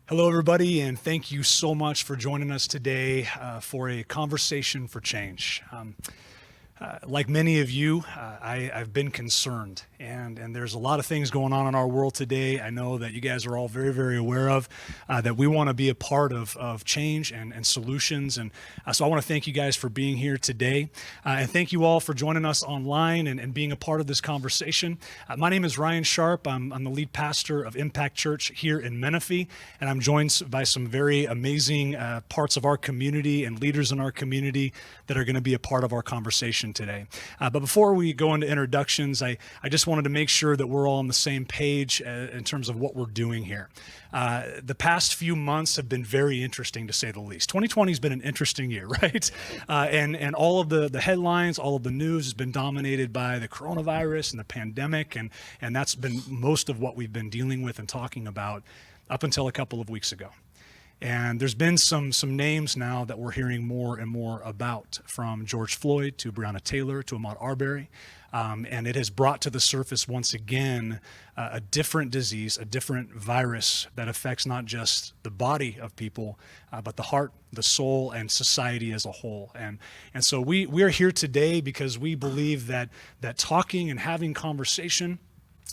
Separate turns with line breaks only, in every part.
Hello, everybody, and thank you so much for joining us today for a conversation for change. Like many of you, I've been concerned, and there's a lot of things going on in our world today. I know that you guys are all very, very aware of that we want to be a part of change and solutions. And so I want to thank you guys for being here today. And thank you all for joining us online and being a part of this conversation. My name is Ryan Sharp. I'm the lead pastor of Impact Church here in Menifee, and I'm joined by some very amazing parts of our community and leaders in our community that are going to be a part of our conversation today. But before we go into introductions, I just wanted to make sure that we're all on the same page in terms of what we're doing here. The past few months have been very interesting, to say the least. 2020 has been an interesting year, right? And all of the headlines, all of the news has been dominated by the coronavirus and the pandemic, and that's been most of what we've been dealing with and talking about up until a couple of weeks ago. And there's been some names now that we're hearing more and more about, from George Floyd to Breonna Taylor to Ahmaud Arbery. And it has brought to the surface once again a different disease, a different virus that affects not just the body of people, but the heart, the soul, and society as a whole. And so we are here today because we believe that talking and having conversation,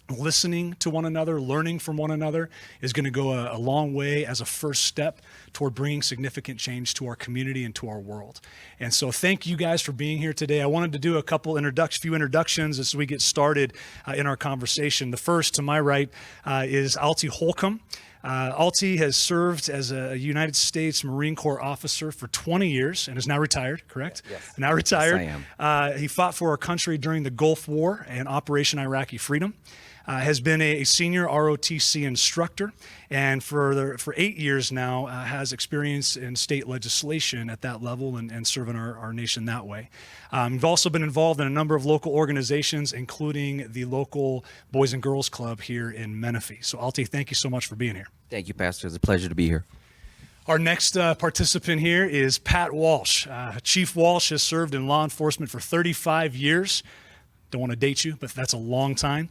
listening to one another, learning from one another is going to go a long way as a first step toward bringing significant change to our community and to our world. And so thank you guys for being here today. I wanted to do a few introductions as we get started in our conversation. The first to my right is Alti Holcomb. Alti has served as a United States Marine Corps officer for 20 years and is now retired, correct?
Yes.
Now retired.
Yes, I am.
He fought for our country during the Gulf War and Operation Iraqi Freedom. Has been a senior ROTC instructor, and for 8 years now has experience in state legislation at that level and serving our nation that way. We've also been involved in a number of local organizations, including the local Boys and Girls Club here in Menifee. So Alti, thank you so much for being here.
Thank you, Pastor. It's a pleasure to be here.
Our next participant here is Pat Walsh. Chief Walsh has served in law enforcement for 35 years. Don't want to date you, but that's a long time.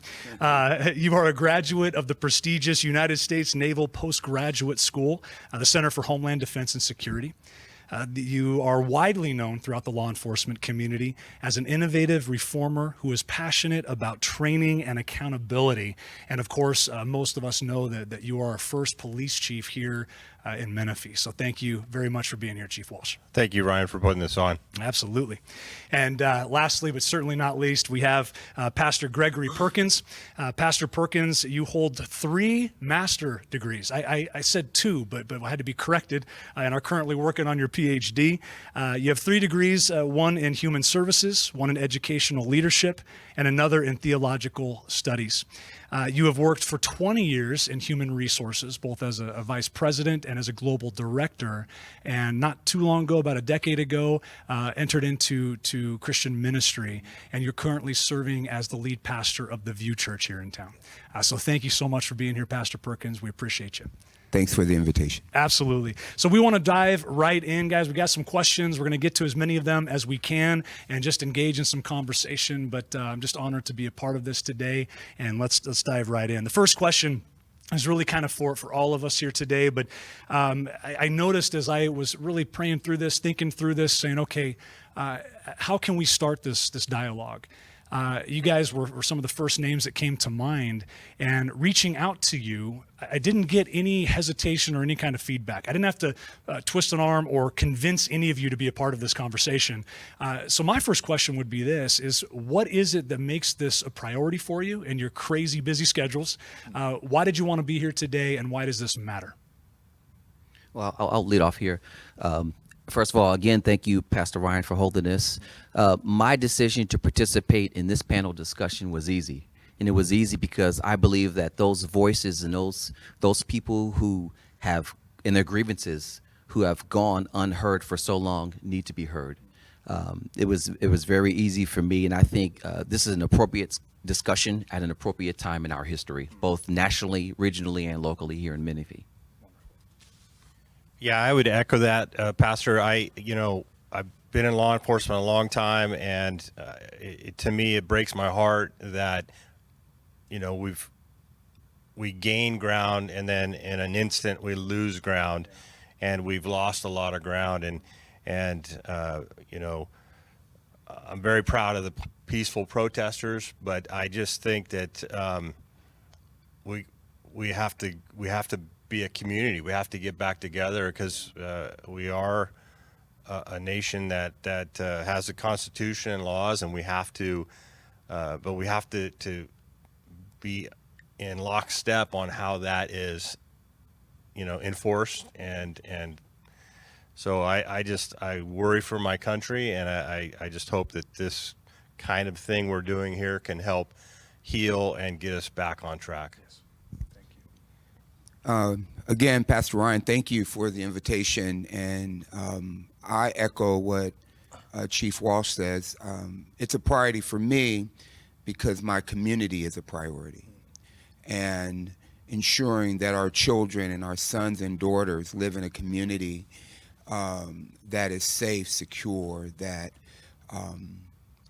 You are a graduate of the prestigious United States Naval Postgraduate School, the Center for Homeland Defense and Security. You are widely known throughout the law enforcement community as an innovative reformer who is passionate about training and accountability. And of course, most of us know that you are our first police chief here in Menifee. So thank you very much for being here, Chief Walsh.
Thank you, Ryan, for putting this on.
Absolutely. And lastly, but certainly not least, we have Pastor Gregory Perkins. Pastor Perkins, you hold 3 master degrees. I said 2, but I had to be corrected, and are currently working on your PhD. You have 3 degrees, one in human services, one in educational leadership, and another in theological studies. You have worked for 20 years in human resources, both as a vice president and as a global director. And not too long ago, about a decade ago, entered into Christian ministry. And you're currently serving as the lead pastor of the View Church here in town. So thank you so much for being here, Pastor Perkins. We appreciate you.
Thanks for the invitation.
Absolutely. So we want to dive right in, guys. We got some questions. We're going to get to as many of them as we can and just engage in some conversation. But I'm just honored to be a part of this today. And let's dive right in. The first question is really kind of for all of us here today. But I noticed as I was really praying through this, thinking through this, saying, okay, how can we start this dialogue? You guys were some of the first names that came to mind, and reaching out to you, I didn't get any hesitation or any kind of feedback. I didn't have to twist an arm or convince any of you to be a part of this conversation. So my first question would be this, is what is it that makes this a priority for you in your crazy busy schedules? Why did you want to be here today, and why does this matter?
Well, I'll lead off here. First of all, again, thank you, Pastor Ryan, for holding this. My decision to participate in this panel discussion was easy. And it was easy because I believe that those voices and those people who have, in their grievances, who have gone unheard for so long need to be heard. It was very easy for me, and I think this is an appropriate discussion at an appropriate time in our history, both nationally, regionally, and locally here in Menifee.
Yeah, I would echo that, Pastor. I've been in law enforcement a long time, and to me, it breaks my heart that, we've we gain ground, and then in an instant we lose ground, and we've lost a lot of ground. And you know, I'm very proud of the peaceful protesters, but I just think that we have to be a community. We have to get back together, because we are a nation that has a constitution and laws, and we have to, but we have to be in lockstep on how that is, you know, enforced. And so I worry for my country, and I just hope that this kind of thing we're doing here can help heal and get us back on track.
Yes. Thank you.
Again, Pastor Ryan, thank you for the invitation, and I echo what Chief Walsh says. It's a priority for me because my community is a priority, and ensuring that our children and our sons and daughters live in a community that is safe, secure, that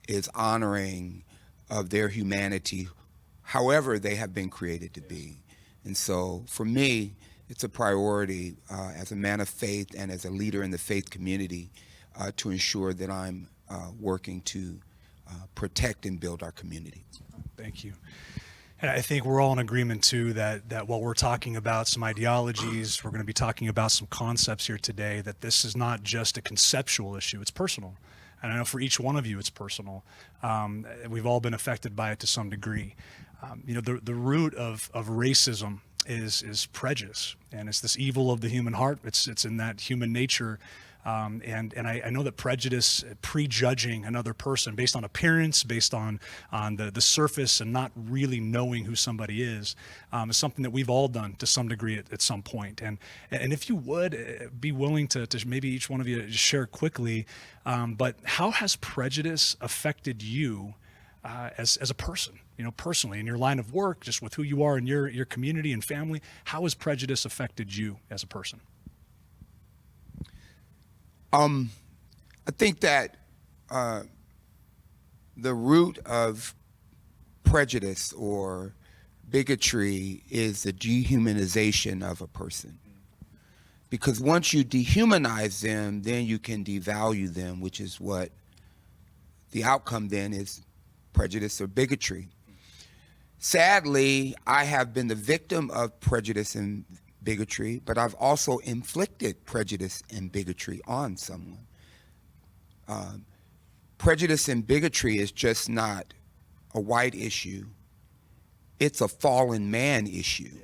is honoring of their humanity, however they have been created to be. And so for me, it's a priority as a man of faith and as a leader in the faith community to ensure that I'm working to protect and build our community.
Thank you. And I think we're all in agreement too that while we're talking about some ideologies, we're going to be talking about some concepts here today, that this is not just a conceptual issue, it's personal. And I know for each one of you it's personal. We've all been affected by it to some degree. You know, the root of racism is prejudice, and it's this evil of the human heart. It's in that human nature. And I know that prejudice, prejudging another person based on appearance, based on the surface, and not really knowing who somebody is something that we've all done to some degree at some point. And if you would be willing to maybe each one of you share quickly, but how has prejudice affected you as a person? You know, personally, in your line of work, just with who you are in your community and family, how has prejudice affected you as a person?
I think that the root of prejudice or bigotry is the dehumanization of a person. Because once you dehumanize them, then you can devalue them, which is what the outcome then is, prejudice or bigotry. Sadly, I have been the victim of prejudice and bigotry, but I've also inflicted prejudice and bigotry on someone. Prejudice and bigotry is just not a white issue. It's a fallen man issue.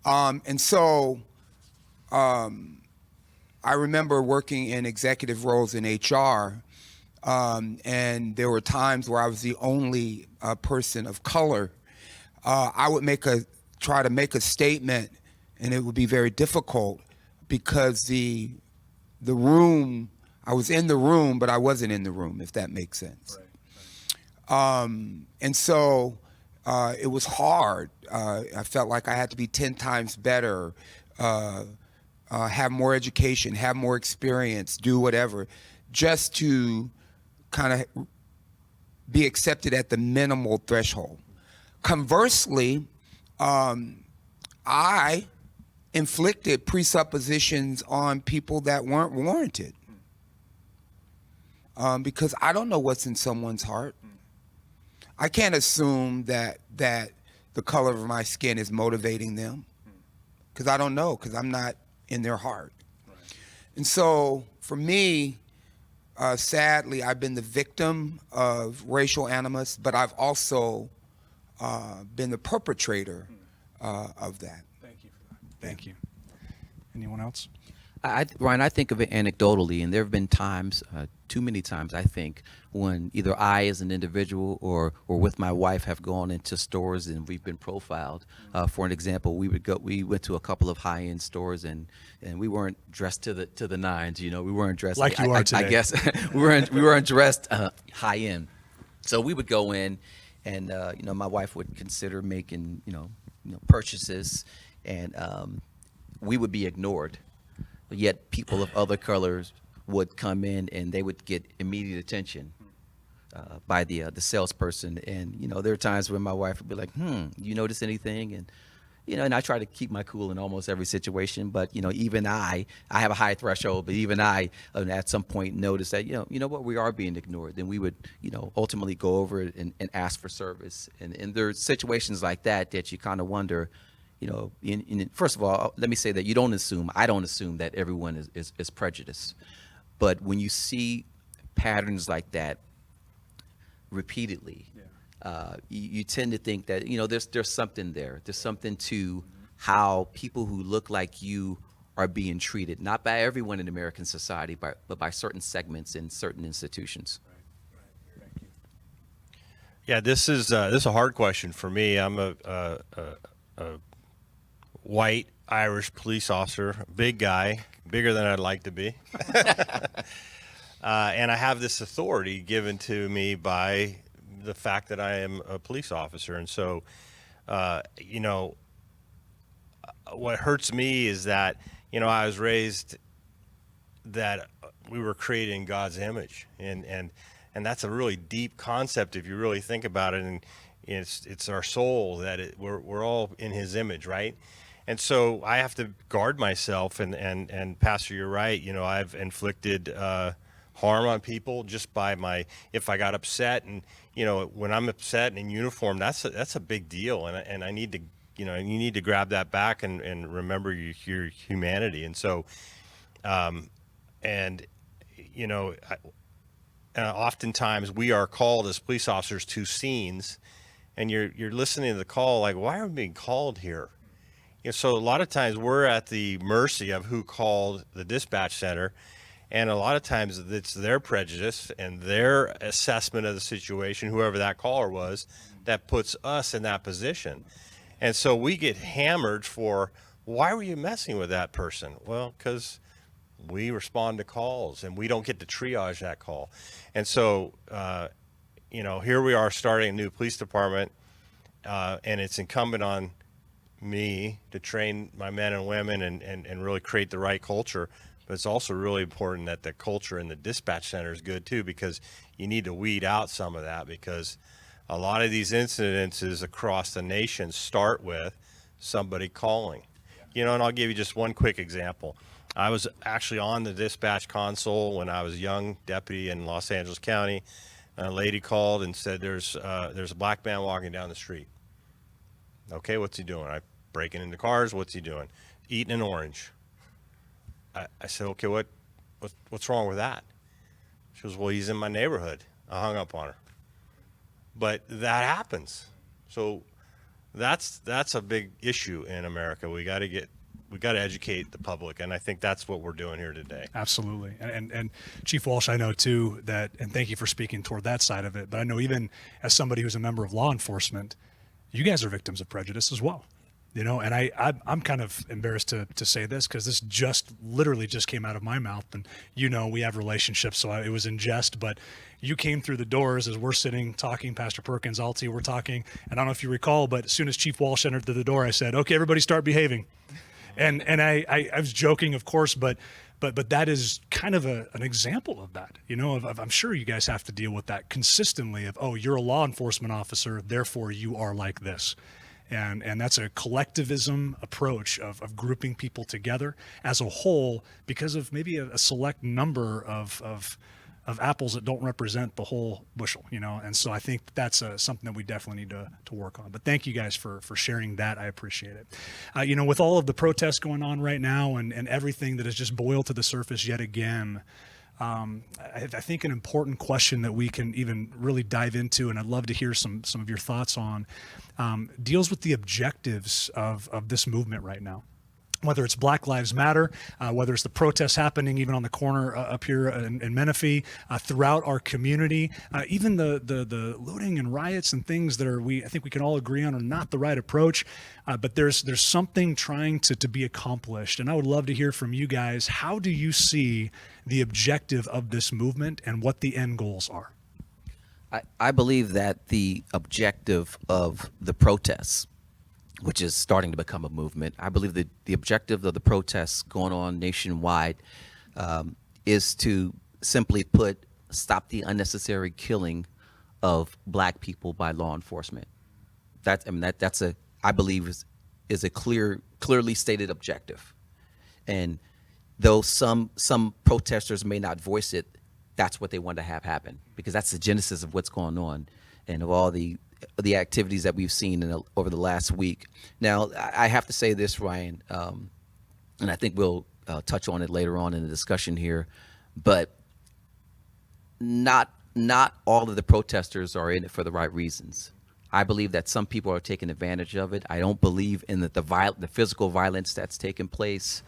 And so I remember working in executive roles in HR, and there were times where I was the only person of color. I would try to make a statement, and it would be very difficult because the room, I was in the room, but I wasn't in the room, if that makes sense. Right. And so it was hard. I felt like I had to be 10 times better, have more education, have more experience, do whatever, just to kind of be accepted at the minimal threshold. Conversely, I inflicted presuppositions on people that weren't warranted, because I don't know what's in someone's heart. I can't assume that the color of my skin is motivating them, because I don't know, because I'm not in their heart. Right. And so for me, sadly, I've been the victim of racial animus, but I've also been the perpetrator of that.
Thank you for that. Thank you. Anyone else?
Ryan, I think of it anecdotally, and there have been times, too many times, I think, when either I as an individual or with my wife have gone into stores and we've been profiled. For an example, we went to a couple of high-end stores and we weren't dressed to the nines. You know, we weren't dressed
like you are today.
I guess we weren't dressed high-end. So we would go in, and you know, my wife would consider making you know purchases, and we would be ignored. Yet people of other colors would come in and they would get immediate attention. by the salesperson, and there are times when my wife would be like, you notice anything? And and I try to keep my cool in almost every situation, but even I have a high threshold, but even I at some point notice that you know what, we are being ignored. Then we would ultimately go over it and ask for service, and there are situations like that that you kind of wonder. First of all, let me say that I don't assume that everyone is prejudiced. But when you see patterns like that repeatedly, you tend to think that, there's something there. There's something to how people who look like you are being treated, not by everyone in American society, but by certain segments in certain institutions.
Yeah, this is a hard question for me. I'm a white Irish police officer, big guy, bigger than I'd like to be. And I have this authority given to me by the fact that I am a police officer. And so, what hurts me is that, I was raised that we were created in God's image. And that's a really deep concept if you really think about it. And it's our soul that we're all in his image, right? And so I have to guard myself, and Pastor, you're right. I've inflicted harm on people just by if I got upset, and when I'm upset and in uniform, that's a big deal, and I need to, you need to grab that back and remember your humanity. And so, oftentimes we are called as police officers to scenes, and you're listening to the call like, why are we being called here? So a lot of times we're at the mercy of who called the dispatch center, and a lot of times it's their prejudice and their assessment of the situation, whoever that caller was, that puts us in that position. And so we get hammered for, why were you messing with that person? Well, because we respond to calls and we don't get to triage that call. And so, here we are starting a new police department, and it's incumbent on me to train my men and women and really create the right culture. But it's also really important that the culture in the dispatch center is good too, because you need to weed out some of that, because a lot of these incidences across the nation start with somebody calling. And I'll give you just one quick example. I was actually on the dispatch console when I was a young deputy in Los Angeles County. A lady called and said, there's a black man walking down the street. Okay, what's he doing? I breaking into cars. What's he doing? Eating an orange. I said, okay, what's wrong with that? She goes, well, he's in my neighborhood. I hung up on her. But that happens. So that's a big issue in America. We got to educate the public, and I think that's what we're doing here today.
Absolutely. And Chief Walsh, I know too that, and thank you for speaking toward that side of it, but I know even as somebody who's a member of law enforcement, you guys are victims of prejudice as well. And I'm kind of embarrassed to say this, because this literally just came out of my mouth, and we have relationships, so it was in jest, but you came through the doors as we're sitting talking, Pastor Perkins, Alti, we're talking, and I don't know if you recall, but as soon as Chief Walsh entered through the door, I said, okay, everybody start behaving. And I was joking, of course, but that is kind of an example of that. I'm sure you guys have to deal with that consistently of, oh, you're a law enforcement officer, therefore you are like this. And that's a collectivism approach of grouping people together as a whole because of maybe a select number of apples that don't represent the whole bushel, And so I think that's something that we definitely need to work on. But thank you guys for sharing that. I appreciate it. With all of the protests going on right now and everything that has just boiled to the surface yet again, I think an important question that we can even really dive into, and I'd love to hear some of your thoughts on, deals with the objectives of this movement right now. Whether it's Black Lives Matter, whether it's the protests happening even on the corner up here in Menifee, throughout our community, even the looting and riots and things that I think we can all agree on are not the right approach, but there's something trying to be accomplished. And I would love to hear from you guys. How do you see the objective of this movement and what the end goals are?
I believe that the objective of the protests, which is starting to become a movement, I believe that the objective of the protests going on nationwide is to simply put, stop the unnecessary killing of black people by law enforcement. That's I believe is a clearly stated objective. And though some protesters may not voice it, that's what they want to have happen, because that's the genesis of what's going on and of all the activities that we've seen over the last week. Now, I have to say this, Ryan, and I think we'll touch on it later on in the discussion here, but not all of the protesters are in it for the right reasons. I believe that some people are taking advantage of it. I don't believe in the physical violence that's taken place.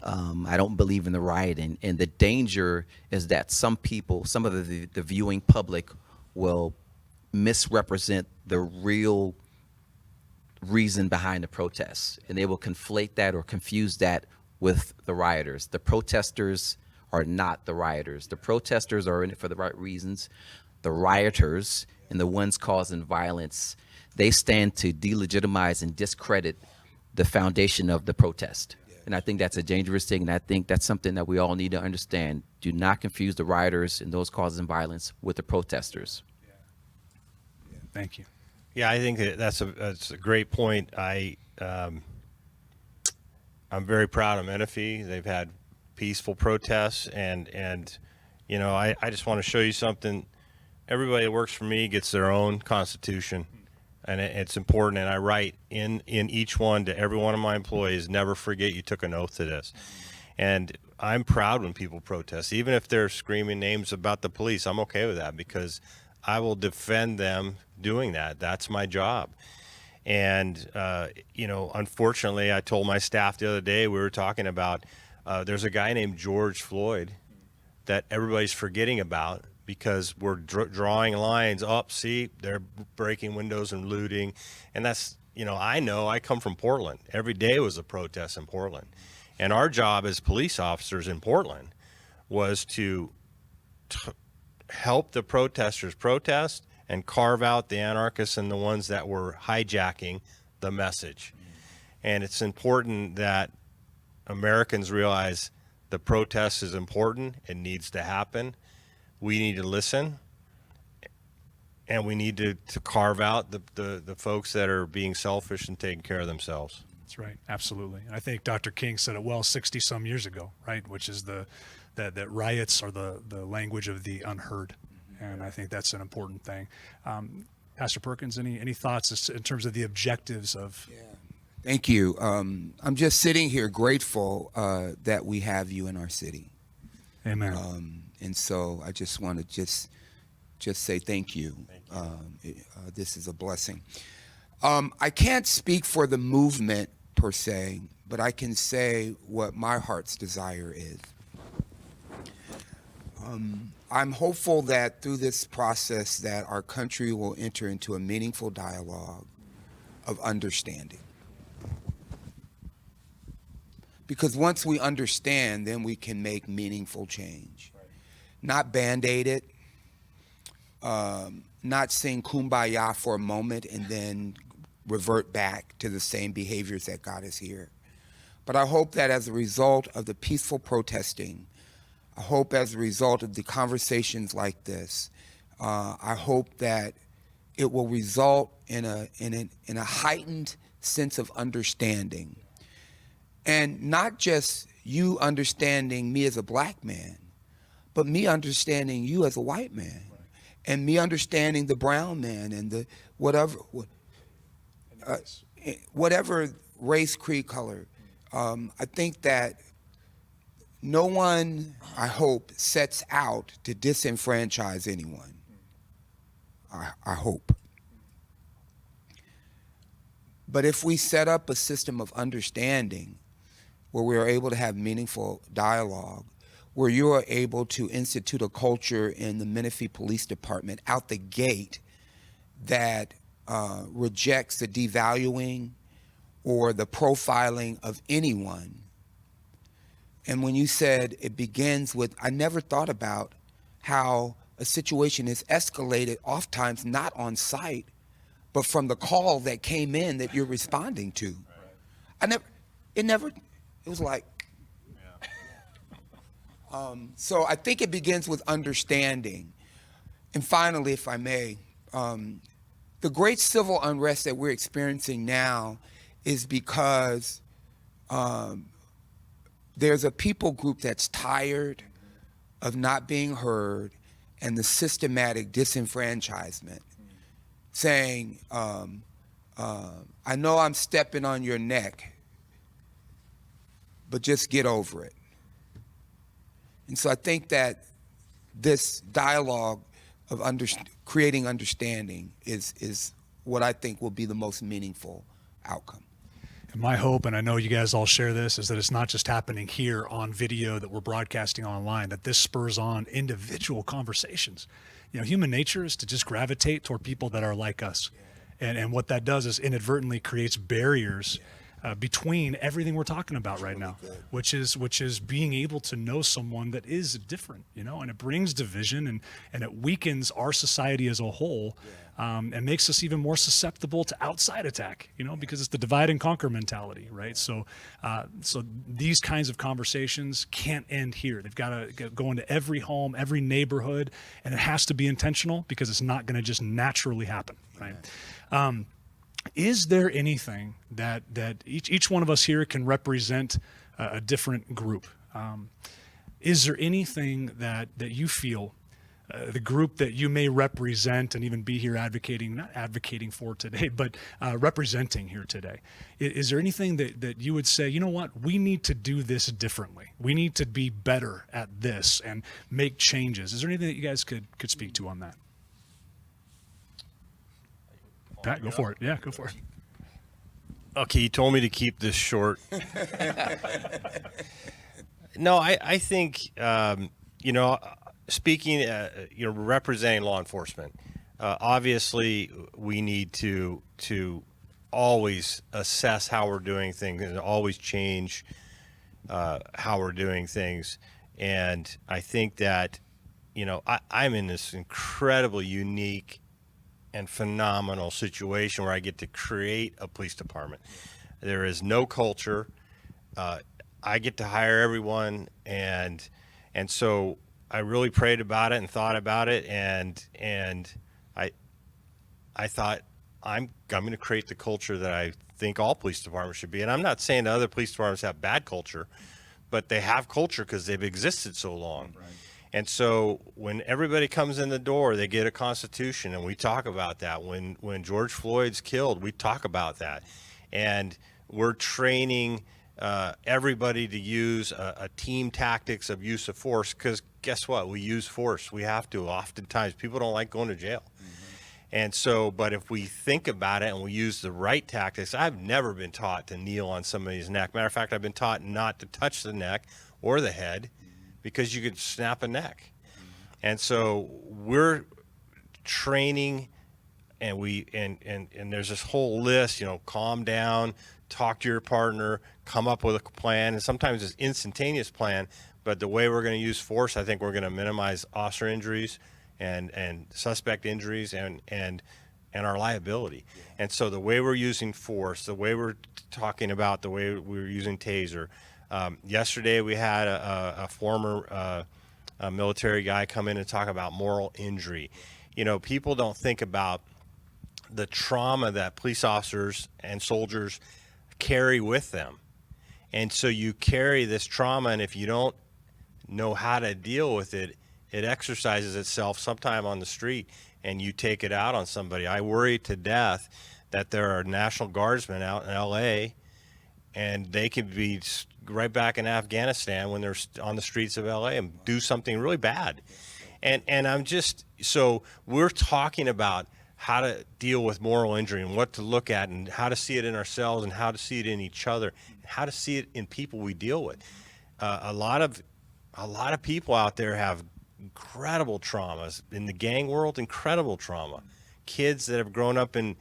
I don't believe in the rioting. And the danger is that some people, some of the viewing public, will misrepresent the real reason behind the protests. And they will conflate that or confuse that with the rioters. The protesters are not the rioters. The protesters are in it for the right reasons. The rioters and the ones causing violence, they stand to delegitimize and discredit the foundation of the protest. And I think that's a dangerous thing, and I think that's something that we all need to understand. Do not confuse the rioters and those causing violence with the protesters.
Thank you.
Yeah, I think that's a great point. I'm very proud of Menifee. They've had peaceful protests, and I just want to show you something. Everybody that works for me gets their own constitution, and it's important. And I write in each one to every one of my employees, never forget you took an oath to this. And I'm proud when people protest, even if they're screaming names about the police. I'm okay with that, because I will defend them doing that. That's my job. And unfortunately, I told my staff the other day, we were talking about there's a guy named George Floyd that everybody's forgetting about, because we're drawing lines up. See, they're breaking windows and looting. And that's, I come from Portland. Every day was a protest in Portland. And our job as police officers in Portland was to help the protesters protest and carve out the anarchists and the ones that were hijacking the message. And it's important that Americans realize the protest is important. It needs to happen. We need to listen, and we need to carve out the folks that are being selfish and taking care of themselves.
That's right. Absolutely. I think Dr. King said it well 60 some years ago, right? Which is that riots are the language of the unheard. And I think that's an important thing. Pastor Perkins, any thoughts in terms of the objectives of?
Yeah. Thank you. I'm just sitting here grateful that we have you in our city.
Amen.
And so I just want to just say thank you. This is a blessing. I can't speak for the movement per se, but I can say what my heart's desire is. I'm hopeful that through this process that our country will enter into a meaningful dialogue of understanding. Because once we understand, then we can make meaningful change. Not Band-Aid it, not sing Kumbaya for a moment and then revert back to the same behaviors that got us here. But I hope that as a result of the peaceful protesting, I hope as a result of the conversations like this, I hope that it will result in a heightened sense of understanding. And not just you understanding me as a black man, but me understanding you as a white man, and me understanding the brown man and the whatever race, creed, color. I think that no one, I hope, sets out to disenfranchise anyone. I hope. But if we set up a system of understanding where we are able to have meaningful dialogue, where you are able to institute a culture in the Menifee Police Department out the gate that rejects the devaluing or the profiling of anyone. And when you said it begins with, I never thought about how a situation is escalated oftentimes not on site, but from the call that came in that you're responding to. It was like, so I think it begins with understanding. And finally, if I may, the great civil unrest that we're experiencing now is because there's a people group that's tired of not being heard and the systematic disenfranchisement, saying, I know I'm stepping on your neck, but just get over it. And so I think that this dialogue of creating understanding is what I think will be the most meaningful outcome.
And my hope, and I know you guys all share this, is that it's not just happening here on video that we're broadcasting online, that this spurs on individual conversations. You know, human nature is to just gravitate toward people that are like us. And what that does is inadvertently creates barriers between everything we're talking about right now, which is being able to know someone that is different, you know, and it brings division and it weakens our society as a whole, and makes us even more susceptible to outside attack, you know, because it's the divide and conquer mentality, right? So these kinds of conversations can't end here. They've got to go into every home, every neighborhood, and it has to be intentional because it's not going to just naturally happen, right? Is there anything that each one of us here can represent a different group? Is there anything that you feel the group that you may represent and even be here not advocating for today, but representing here today? Is there anything that you would say, you know what, we need to do this differently. We need to be better at this and make changes. Is there anything that you guys could speak to on that? Pat, go for it. Yeah, go for it.
Okay, you told me to keep this short. No, I think, you know, speaking, you know, representing law enforcement, obviously we need to always assess how we're doing things and always change how we're doing things. And I think that, you know, I'm in this incredibly unique and phenomenal situation where I get to create a police department. There is no culture. I get to hire everyone, and so I really prayed about it and thought about it, and I thought I'm going to create the culture that I think all police departments should be. And I'm not saying that other police departments have bad culture, but they have culture because they've existed so long. Right. And so when everybody comes in the door, they get a constitution, and we talk about that. When George Floyd's killed, we talk about that. And we're training everybody to use a team tactics of use of force, because guess what? We use force. We have to. Oftentimes, people don't like going to jail. Mm-hmm. And so, but if we think about it and we use the right tactics, I've never been taught to kneel on somebody's neck. Matter of fact, I've been taught not to touch the neck or the head, because you could snap a neck. And so we're training, and and there's this whole list, you know, calm down, talk to your partner, come up with a plan, and sometimes it's instantaneous plan, but the way we're going to use force, I think we're going to minimize officer injuries and suspect injuries and our liability. And so the way we're using force, the way we're talking about the way we're using taser. Yesterday we had a former military guy come in and talk about moral injury. You know, people don't think about the trauma that police officers and soldiers carry with them. And so you carry this trauma, and if you don't know how to deal with it, it exercises itself sometime on the street, and you take it out on somebody. I worry to death that there are National Guardsmen out in L.A., and they could be right back in Afghanistan when they're on the streets of LA and do something really bad. And I'm just, so we're talking about how to deal with moral injury and what to look at and how to see it in ourselves and how to see it in each other and how to see it in people we deal with. A lot of people out there have incredible traumas. In the gang world, incredible trauma. Kids that have grown up in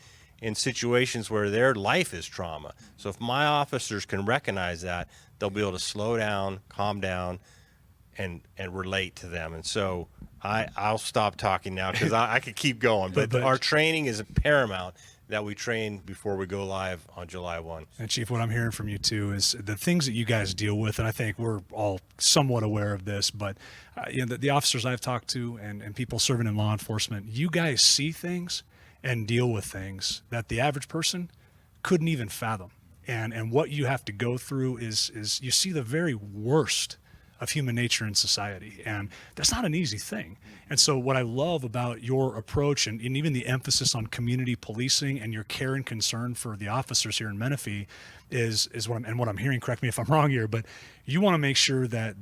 situations where their life is trauma. So if my officers can recognize that, they'll be able to slow down, calm down, and relate to them. And so I'll stop talking now because I could keep going. But our training is paramount that we train before we go live on July 1.
And Chief, what I'm hearing from you too is the things that you guys deal with, and I think we're all somewhat aware of this, but the officers I've talked to and people serving in law enforcement, you guys see things and deal with things that the average person couldn't even fathom. And what you have to go through is you see the very worst of human nature in society. And that's not an easy thing. And so what I love about your approach and even the emphasis on community policing and your care and concern for the officers here in Menifee is what I'm hearing, correct me if I'm wrong here, but you want to make sure that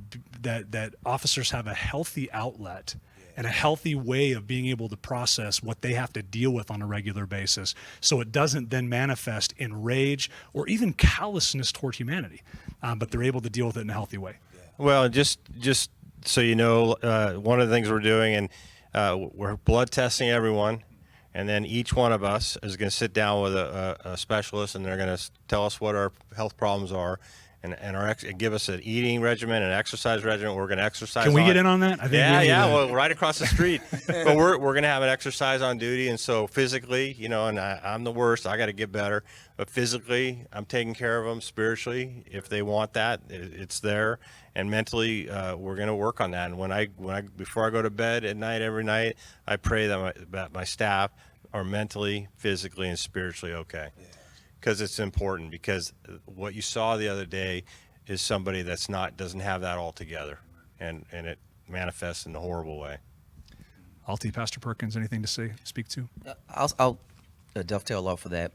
officers have a healthy outlet and a healthy way of being able to process what they have to deal with on a regular basis, so it doesn't then manifest in rage or even callousness toward humanity, but they're able to deal with it in a healthy way.
Well, just so you know, one of the things we're doing, and we're blood testing everyone, and then each one of us is going to sit down with a specialist, and they're going to tell us what our health problems are, and give us an eating regimen, an exercise regimen. We're going to exercise.
Can we get in on that? I think
Well, right across the street. But we're going to have an exercise on duty, and so physically, and I'm the worst. I got to get better. But physically, I'm taking care of them. Spiritually, if they want that, it's there. And mentally, we're going to work on that. And when I before I go to bed at night, every night, I pray that my staff are mentally, physically, and spiritually okay. Because it's important. Because what you saw the other day is somebody doesn't have that all together, and it manifests in a horrible way.
Alti, Pastor Perkins, anything to speak to?
I'll dovetail off of that.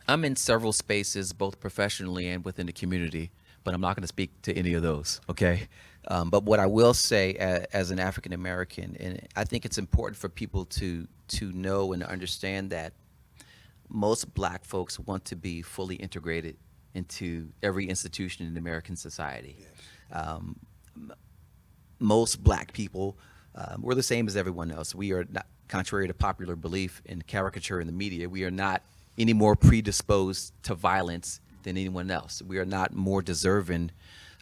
I'm in several spaces, both professionally and within the community, but I'm not going to speak to any of those, okay? But what I will say as an African American, and I think it's important for people to know and understand that most black folks want to be fully integrated into every institution in American society. Most black people, we're the same as everyone else. We are not, contrary to popular belief and caricature in the media, we are not any more predisposed to violence than anyone else. We are not more deserving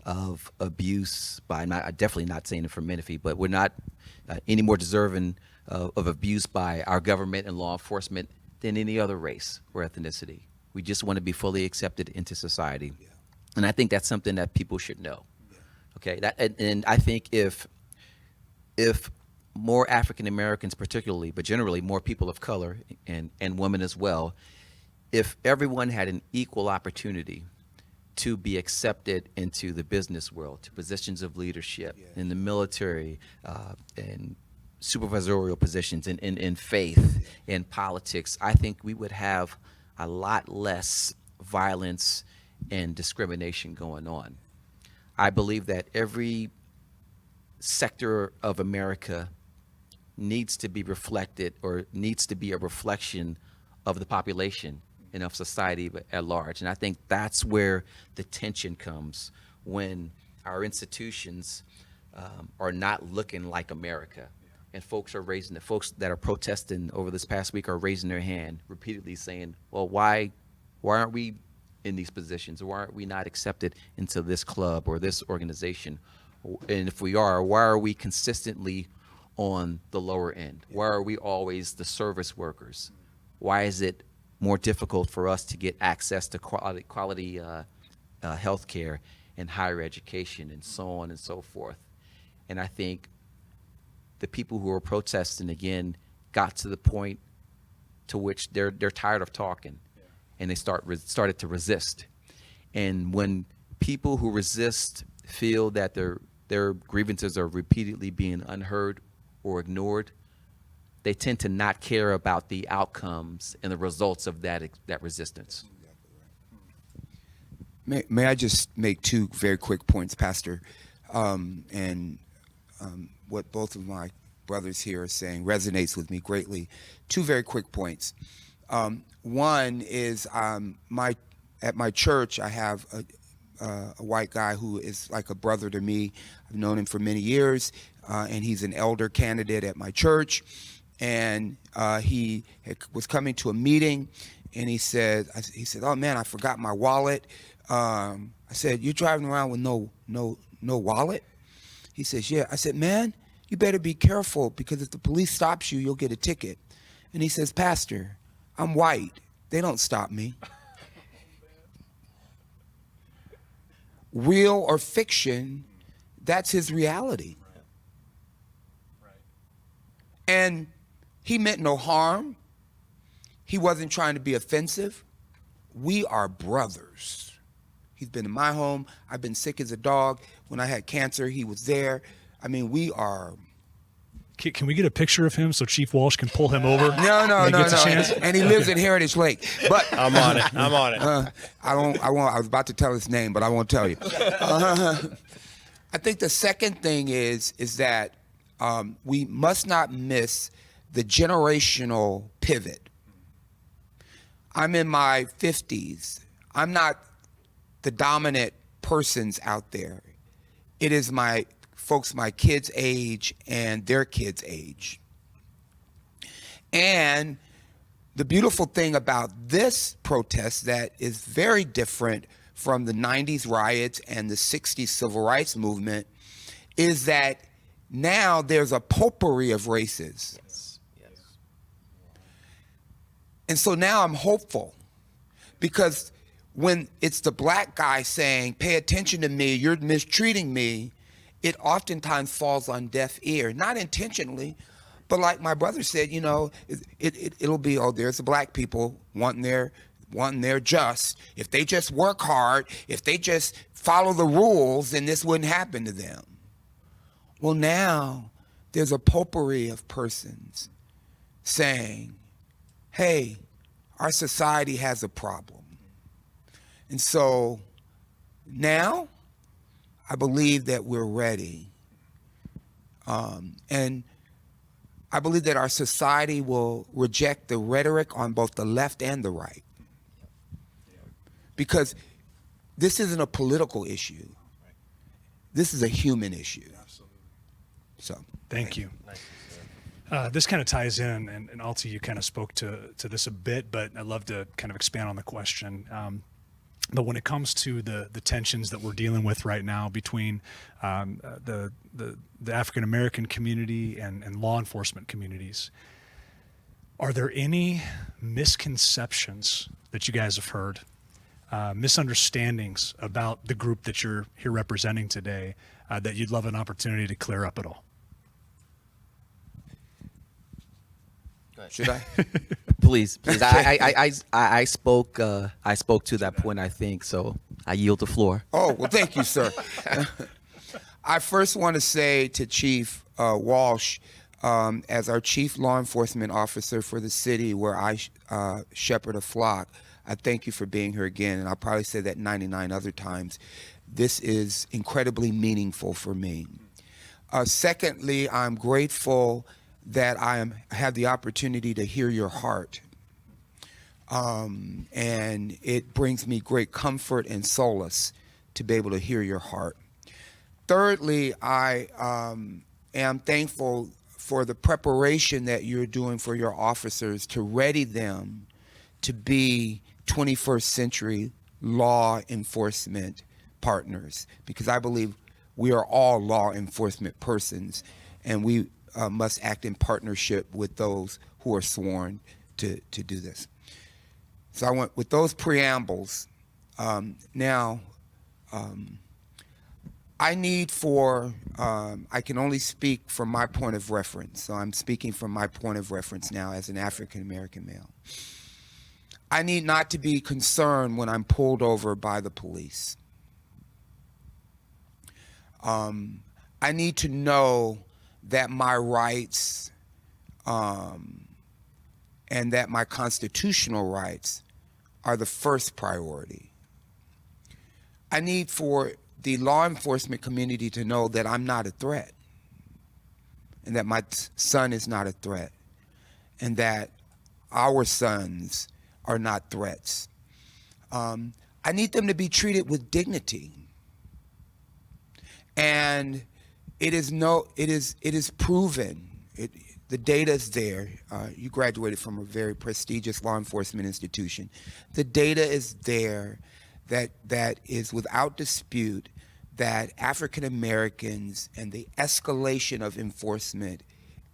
of abuse by, I'm definitely not saying it for Menifee, but we're not any more deserving of abuse by our government and law enforcement than any other race or ethnicity. We just want to be fully accepted into society. And I think that's something that people should know. Okay, and I think if more African Americans particularly, but generally more people of color and women as well, if everyone had an equal opportunity to be accepted into the business world, to positions of leadership, in the military, and supervisorial positions, in faith, in politics, I think we would have a lot less violence and discrimination going on. I believe that every sector of America needs to be reflected, or needs to be a reflection of the population and of society at large. And I think that's where the tension comes, when our institutions are not looking like America. And folks that are protesting over this past week are raising their hand, repeatedly saying, well, why aren't we in these positions? Why aren't we not accepted into this club or this organization? And if we are, why are we consistently on the lower end? Why are we always the service workers? Why is it more difficult for us to get access to quality health care and higher education and so on and so forth? And I think the people who are protesting, again, got to the point to which they're tired of talking, and they started to resist. And when people who resist feel that their grievances are repeatedly being unheard or ignored, they tend to not care about the outcomes and the results of that resistance.
May I just make two very quick points, Pastor? What both of my brothers here are saying resonates with me greatly. Two very quick points. One is at my church, I have a white guy who is like a brother to me. I've known him for many years, and he's an elder candidate at my church. And he was coming to a meeting, and he said, "Oh man, I forgot my wallet." I said, "You're driving around with no wallet?" He says, "Yeah." I said, "Man, you better be careful, because if the police stops you, you'll get a ticket." And he says, "Pastor, I'm white. They don't stop me. Real or fiction, that's his reality. And he meant no harm. He wasn't trying to be offensive. We are brothers. He's been in my home. I've been sick as a dog. When I had cancer, he was there. I mean, we are.
Can we get a picture of him so Chief Walsh can pull him over?
No.
when he gets a chance?
And he lives in Heritage Lake. But
I'm on it. I'm on it.
I won't. I was about to tell his name, but I won't tell you. I think the second thing is that we must not miss the generational pivot. I'm in my 50s. I'm not the dominant persons out there. It is my folks my kids' age and their kids' age. And the beautiful thing about this protest that is very different from the 90s riots and the 60s civil rights movement is that now there's a potpourri of races. And so now I'm hopeful, because when it's the black guy saying, pay attention to me, you're mistreating me, it oftentimes falls on deaf ear, not intentionally, but like my brother said, you know, it'll be, oh, there's the black people wanting their just. If they just work hard, if they just follow the rules, then this wouldn't happen to them. Well, now there's a potpourri of persons saying, hey, our society has a problem. And so now I believe that we're ready. And I believe that our society will reject the rhetoric on both the left and the right. Because this isn't a political issue. This is a human issue. So
Thank you. This kind of ties in, and Alti, you kind of spoke to this a bit, but I'd love to kind of expand on the question. But when it comes to the tensions that we're dealing with right now between the African American community and law enforcement communities, are there any misconceptions that you guys have heard, misunderstandings about the group that you're here representing today, that you'd love an opportunity to clear up at all?
should I?
Please. I spoke to that point, I think, so I yield the floor.
Oh, well, thank you, sir. I first want to say to Chief Walsh, as our chief law enforcement officer for the city where I shepherd a flock, I thank you for being here again, and I'll probably say that 99 other times. This is incredibly meaningful for me. Secondly, I'm grateful that I have the opportunity to hear your heart. And it brings me great comfort and solace to be able to hear your heart. Thirdly, I am thankful for the preparation that you're doing for your officers to ready them to be 21st century law enforcement partners, because I believe we are all law enforcement persons, and we must act in partnership with those who are sworn to do this. So I went with those preambles. Now, I need for, I can only speak from my point of reference. So I'm speaking from my point of reference now as an African American male. I need not to be concerned when I'm pulled over by the police. I need to know that my rights and that my constitutional rights are the first priority. I need for the law enforcement community to know that I'm not a threat, and that my son is not a threat, and that our sons are not threats. I need them to be treated with dignity. And it is proven. The data is there. You graduated from a very prestigious law enforcement institution. The data is there that is without dispute that African Americans and the escalation of enforcement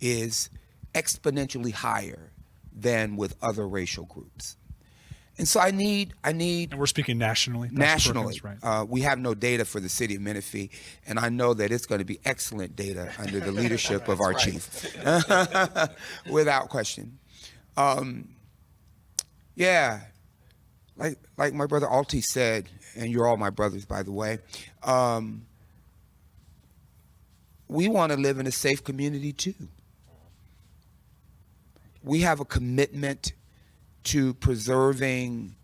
is exponentially higher than with other racial groups. And so I need
And we're speaking nationally. Pastor
nationally.
Perkins, right?
We have no data for the city of Menifee, and I know that it's going to be excellent data under the leadership of our chief, without question. Yeah, like my brother Alti said, and you're all my brothers, by the way. We want to live in a safe community too. We have a commitment to preserving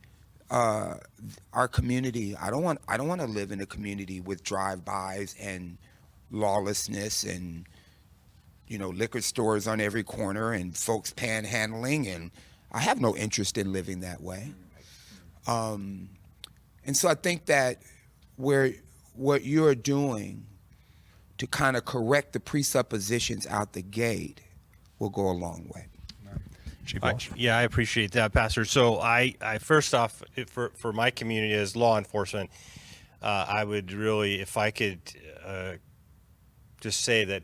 our community. I don't want to live in a community with drive-bys and lawlessness and liquor stores on every corner and folks panhandling, and I have no interest in living that way. And so I think that what you're doing to kind of correct the presuppositions out the gate will go a long way.
Chief Walsh.
Yeah, I appreciate that, Pastor. So I first off, for my community as law enforcement, I would really, if I could just say that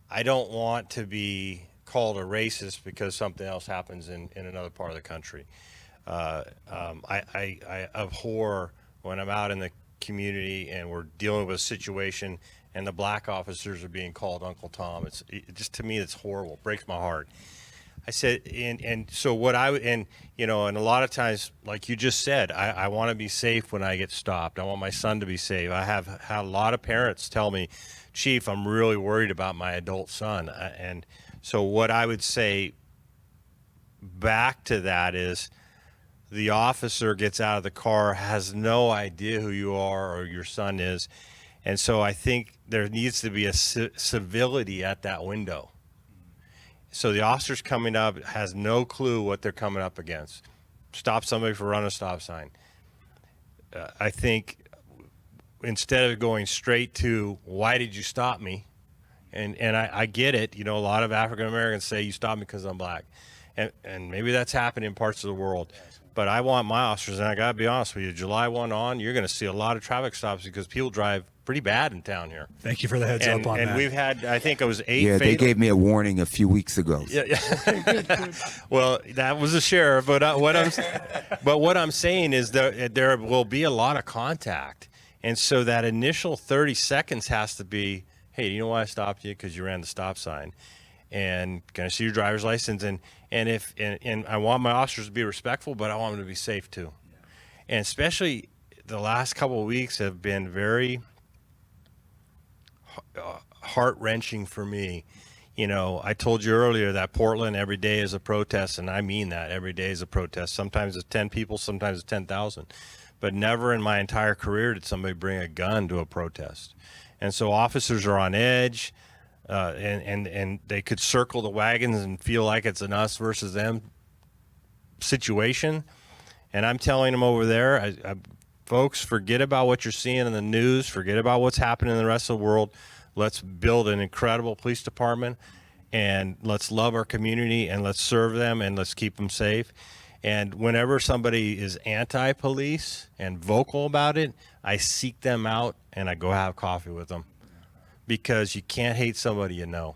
I don't want to be called a racist because something else happens in another part of the country. I abhor when I'm out in the community and we're dealing with a situation and the black officers are being called Uncle Tom. It just, to me, it's horrible. It breaks my heart. I said, and so what and a lot of times, like you just said, I want to be safe when I get stopped. I want my son to be safe. I have had a lot of parents tell me, Chief, I'm really worried about my adult son. And so what I would say back to that is the officer gets out of the car, has no idea who you are or your son is. And so I think there needs to be a civility at that window. So the officer's coming up, has no clue what they're coming up against. Stop somebody for running a stop sign. I think instead of going straight to, why did you stop me? And I get it. A lot of African Americans say, you stopped me because I'm black. And maybe that's happened in parts of the world. But I want my officers, and I got to be honest with you, July 1 on, you're going to see a lot of traffic stops because people drive pretty bad in town here.
Thank you for the heads up on that.
And we've had, I think it was 8
Yeah, they
fatal.
gave me a warning a few weeks ago.
Yeah. Well, that was the sheriff, but what I'm saying is there will be a lot of contact, and so that initial 30 seconds has to be, hey, do you know why I stopped you? Because you ran the stop sign, and can I see your driver's license? And I want my officers to be respectful, but I want them to be safe too, and especially the last couple of weeks have been very heart-wrenching for me. I told you earlier that Portland every day is a protest, and I mean that. Every day is a protest. Sometimes it's 10 people, sometimes it's 10,000. But never in my entire career did somebody bring a gun to a protest. And so officers are on edge, and they could circle the wagons and feel like it's an us versus them situation. And I'm telling them over there, folks, forget about what you're seeing in the news. Forget about what's happening in the rest of the world. Let's build an incredible police department, and let's love our community, and let's serve them, and let's keep them safe. And whenever somebody is anti-police and vocal about it, I seek them out, and I go have coffee with them, because you can't hate somebody you know.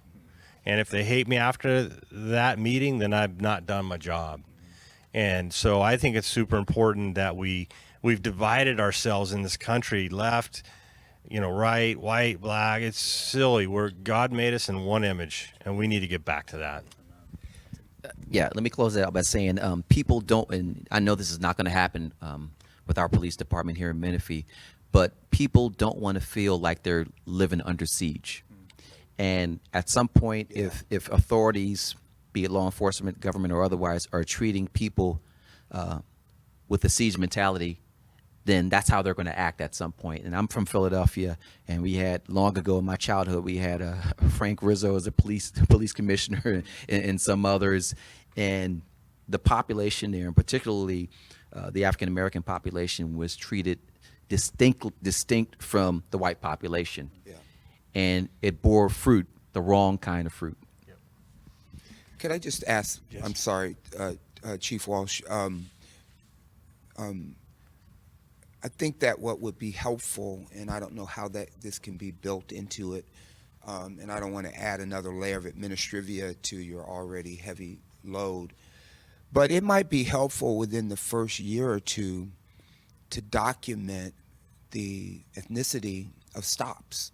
And if they hate me after that meeting, then I've not done my job. And so I think it's super important that we've divided ourselves in this country, left, right, white, black. It's silly. God made us in one image, and we need to get back to that.
Yeah, let me close that out by saying people don't, and I know this is not going to happen with our police department here in Menifee, but people don't want to feel like they're living under siege. And at some point, if authorities, be it law enforcement, government, or otherwise, are treating people with a siege mentality, then that's how they're going to act at some point. And I'm from Philadelphia, and we had, long ago in my childhood, we had Frank Rizzo as a police commissioner and some others. And the population there, and particularly the African-American population, was treated distinct from the white population.
Yeah.
And it bore fruit, the wrong kind of fruit.
Could I just ask,
Yes.
I'm sorry, Chief Walsh, I think that what would be helpful, and I don't know how this can be built into it, and I don't want to add another layer of administrivia to your already heavy load, But it might be helpful within the first year or two to document the ethnicity of stops.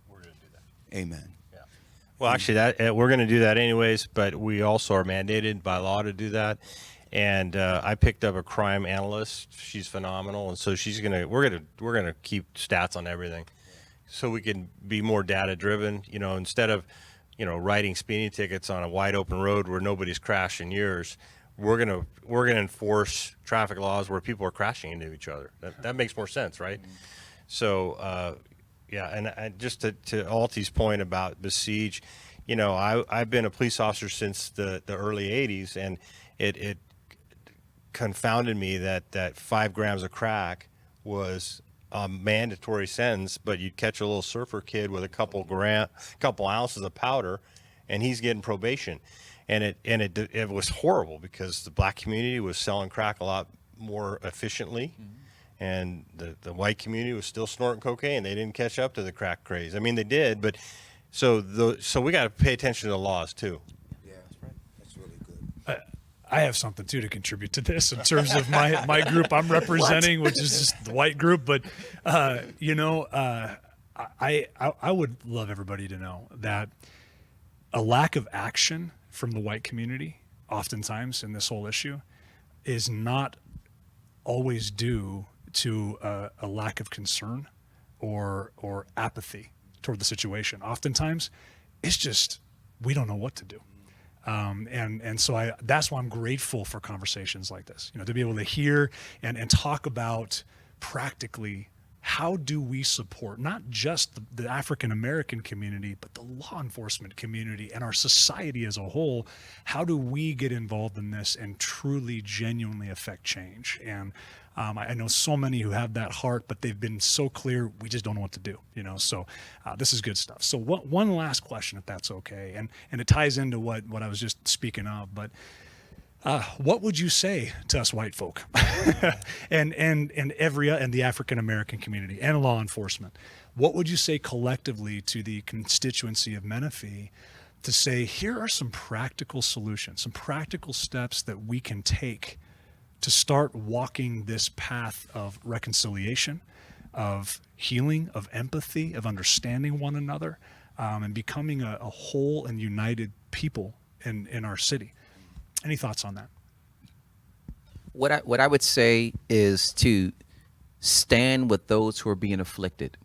We're going to do that.
Amen.
Well, actually, that we're going to do that anyways, but we also are mandated by law to do that. And I picked up a crime analyst. She's phenomenal, and so we're gonna keep stats on everything, so we can be more data driven. You know, instead of writing speeding tickets on a wide open road where nobody's crashing yours, we're gonna enforce traffic laws where people are crashing into each other. That makes more sense, right? Mm-hmm. So. Yeah, and just to Alti's point about Besiege, I've been a police officer since the early '80s, and it confounded me that 5 grams of crack was a mandatory sentence, but you'd catch a little surfer kid with a couple ounces of powder, and he's getting probation, and it was horrible because the black community was selling crack a lot more efficiently. Mm-hmm. And the white community was still snorting cocaine. They didn't catch up to the crack craze. I mean, they did, but so we got to pay attention to the laws too.
Yeah, that's right. That's really good.
I have something too to contribute to this in terms of my group I'm representing, which is just the white group. But I would love everybody to know that a lack of action from the white community, oftentimes in this whole issue, is not always due to a lack of concern or apathy toward the situation. Oftentimes, it's just we don't know what to do, and so that's why I'm grateful for conversations like this. To be able to hear and talk about practically how do we support not just the African American community, but the law enforcement community and our society as a whole. How do we get involved in this and truly, genuinely affect change? And I know so many who have that heart, but they've been so clear, we just don't know what to do, So this is good stuff. So one last question, if that's okay, and it ties into what I was just speaking of, but what would you say to us white folk and the African American community and law enforcement? What would you say collectively to the constituency of Menifee to say, here are some practical solutions, some practical steps that we can take to start walking this path of reconciliation, of healing, of empathy, of understanding one another, and becoming a whole and united people in our city? Any thoughts on that?
What I would say is to stand with those who are being afflicted.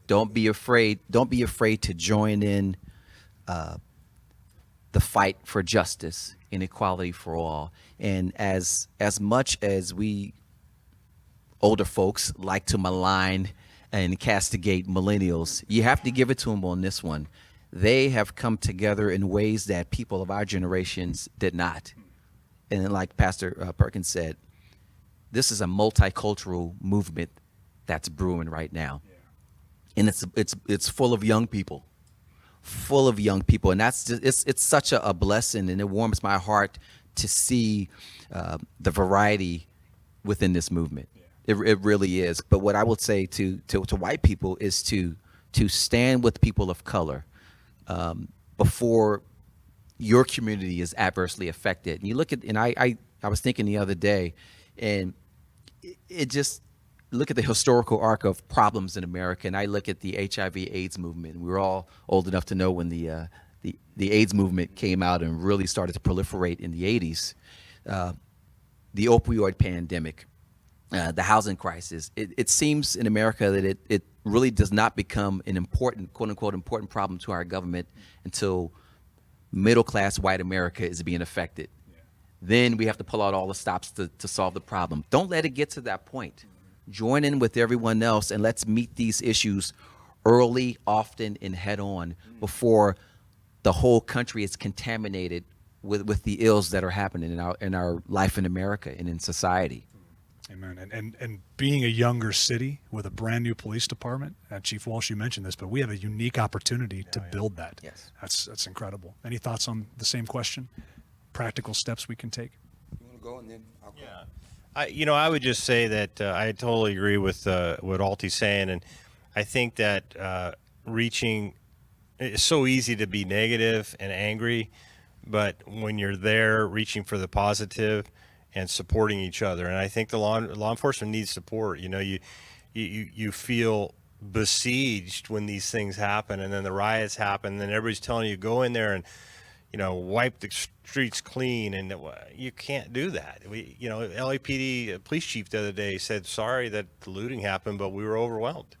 Don't be afraid. Don't be afraid to join in the fight for justice and equality for all. And as much as we older folks like to malign and castigate millennials, you have to give it to them on this one. They have come together in ways that people of our generations did not. And then, like Pastor Perkins said, this is a multicultural movement that's brewing right now. Yeah. And it's full of young people. And that's just, it's such a blessing, and it warms my heart to see the variety within this movement. Yeah. It really is. But what I would say to white people is to stand with people of color before your community is adversely affected. And you look at, and I was thinking the other day, and it just, look at the historical arc of problems in America, and I look at the HIV/AIDS movement. We were all old enough to know when the AIDS movement came out and really started to proliferate in the 80s. The opioid pandemic, the housing crisis. It seems in America that it really does not become an important, quote unquote, important problem to our government until middle-class white America is being affected. Yeah. Then we have to pull out all the stops to solve the problem. Don't let it get to that point. Join in with everyone else, and let's meet these issues early, often, and head-on before the whole country is contaminated with the ills that are happening in our life in America and in society.
Amen. And being a younger city with a brand new police department, Chief Walsh, you mentioned this, but we have a unique opportunity to build that.
Yes.
That's incredible. Any thoughts on the same question? Practical steps we can take?
You want to go, and then I'll go?
Yeah. I would just say that I totally agree with what Alti's saying, and I think that it's so easy to be negative and angry, but when you're there reaching for the positive and supporting each other. And I think the law enforcement needs support. You know, you feel besieged when these things happen, and then the riots happen, and then everybody's telling you go in there and, you know, wipe the streets clean, and you can't do that. LAPD police chief the other day said sorry that the looting happened, but we were overwhelmed.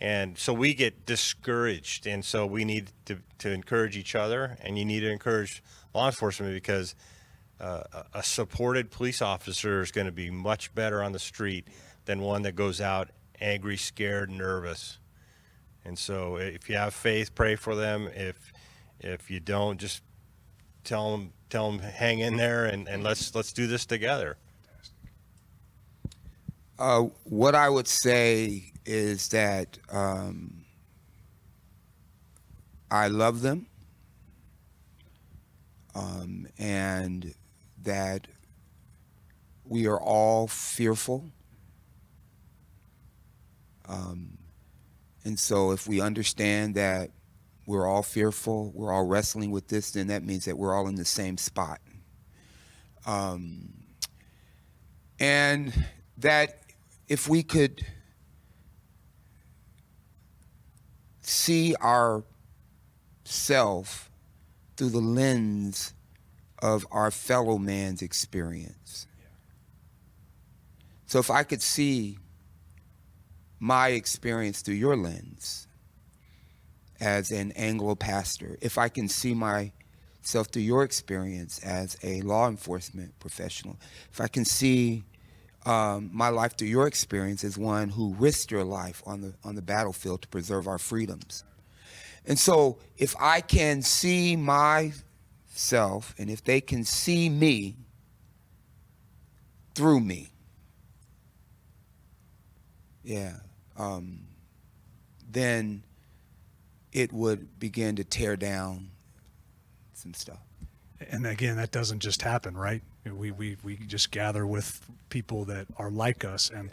And so we get discouraged, and so we need to encourage each other, and you need to encourage law enforcement, because a supported police officer is going to be much better on the street than one that goes out angry, scared, nervous. And so if you have faith, pray for them. If you don't, just tell them hang in there, and let's do this together.
What I would say is that I love them, and that we are all fearful. And so if we understand that we're all fearful, we're all wrestling with this, then that means that we're all in the same spot. And that if we could see ourself through the lens of our fellow man's experience. So if I could see my experience through your lens as an Anglo pastor, if I can see myself through your experience as a law enforcement professional, if I can see my life through your experience as one who risked your life on the battlefield to preserve our freedoms. And so if I can see myself, and if they can see me through me, then it would begin to tear down some stuff.
And again, that doesn't just happen, right? We just gather with people that are like us, and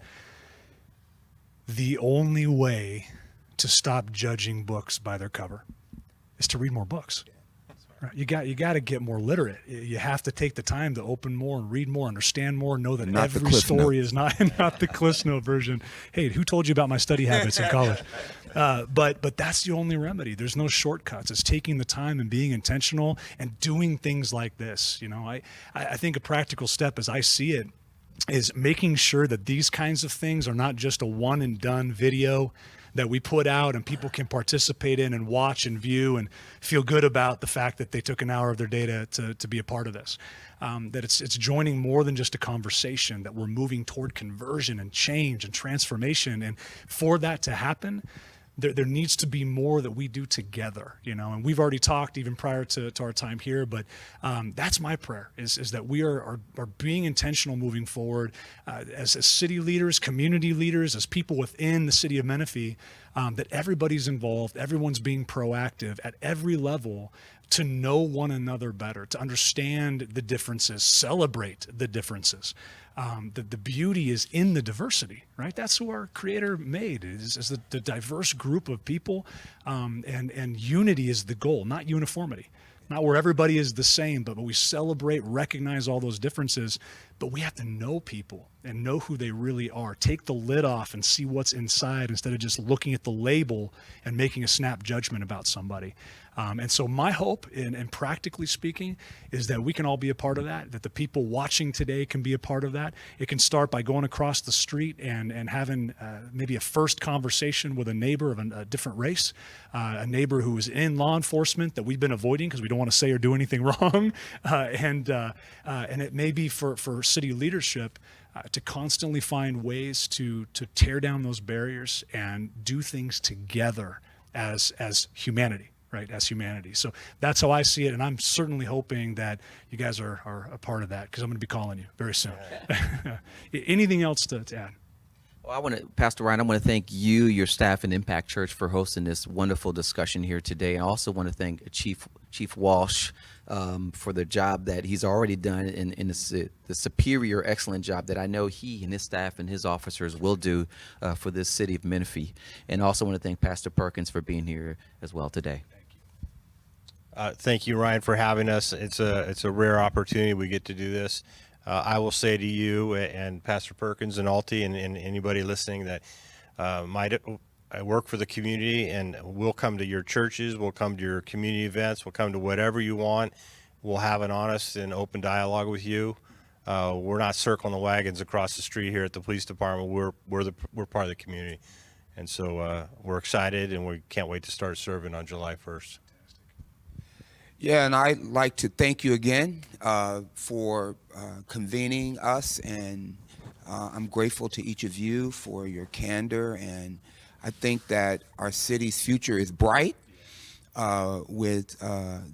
the only way to stop judging books by their cover is to read more books. Right? You got to get more literate. You have to take the time to open more and read more, understand more, know that
Not the
every
Cliff
story
Note.
is not the Cliff Note version. Hey, who told you about my study habits in college? But that's the only remedy. There's no shortcuts. It's taking the time and being intentional and doing things like this. You know, I think a practical step, as I see it, is making sure that these kinds of things are not just a one and done video that we put out and people can participate in and watch and view and feel good about the fact that they took an hour of their day to be a part of this. That it's joining more than just a conversation, that we're moving toward conversion and change and transformation. And for that to happen, there needs to be more that we do together, you know, and we've already talked even prior to our time here, but that's my prayer is that we are being intentional moving forward as city leaders, community leaders, as people within the city of Menifee, that everybody's involved, everyone's being proactive at every level to know one another better, to understand the differences, celebrate the differences. The beauty is in the diversity, right? That's who our Creator made, is the diverse group of people, and unity is the goal, not uniformity. Not where everybody is the same, but we celebrate, recognize all those differences, but we have to know people and know who they really are. Take the lid off and see what's inside instead of just looking at the label and making a snap judgment about somebody. And so my hope, and practically speaking, is that we can all be a part of that the people watching today can be a part of that. It can start by going across the street and having maybe a first conversation with a neighbor of a different race, a neighbor who is in law enforcement that we've been avoiding because we don't want to say or do anything wrong. And it may be for city leadership to constantly find ways to tear down those barriers and do things together as humanity. Right, as humanity. So that's how I see it, and I'm certainly hoping that you guys are a part of that, because I'm going to be calling you very soon. Anything else to add?
Well, Pastor Ryan, I want to thank you, your staff, and Impact Church for hosting this wonderful discussion here today. I also want to thank Chief Walsh for the job that he's already done in the superior, excellent job that I know he and his staff and his officers will do for this city of Menifee. And also want to thank Pastor Perkins for being here as well today.
Thank you, Ryan, for having us. It's a rare opportunity we get to do this. I will say to you and Pastor Perkins and Alti and anybody listening that I work for the community, and we'll come to your churches, we'll come to your community events, we'll come to whatever you want. We'll have an honest and open dialogue with you. We're not circling the wagons across the street here at the police department. We're part of the community, and so we're excited, and we can't wait to start serving on July 1st.
Yeah, and I'd like to thank you again for convening us, and I'm grateful to each of you for your candor, and I think that our city's future is bright with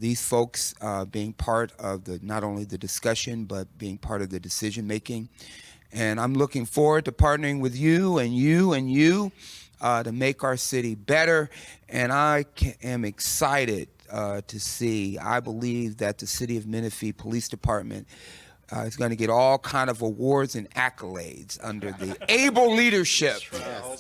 these folks being part of not only the discussion, but being part of the decision making. And I'm looking forward to partnering with you and you and you to make our city better, and I am excited to see. I believe that the City of Menifee Police Department is going to get all kind of awards and accolades under the able leadership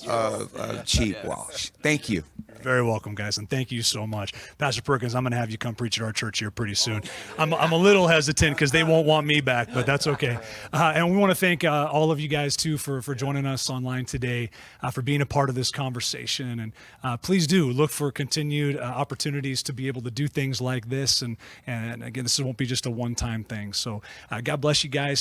of Chief Walsh. Thank you.
Very welcome, guys, and thank you so much. Pastor Perkins, I'm going to have you come preach at our church here pretty soon. I'm a little hesitant because they won't want me back, but that's okay. And we want to thank all of you guys, too, for joining us online today, for being a part of this conversation. And please do look for continued opportunities to be able to do things like this. And again, this won't be just a one-time thing. So God bless you guys.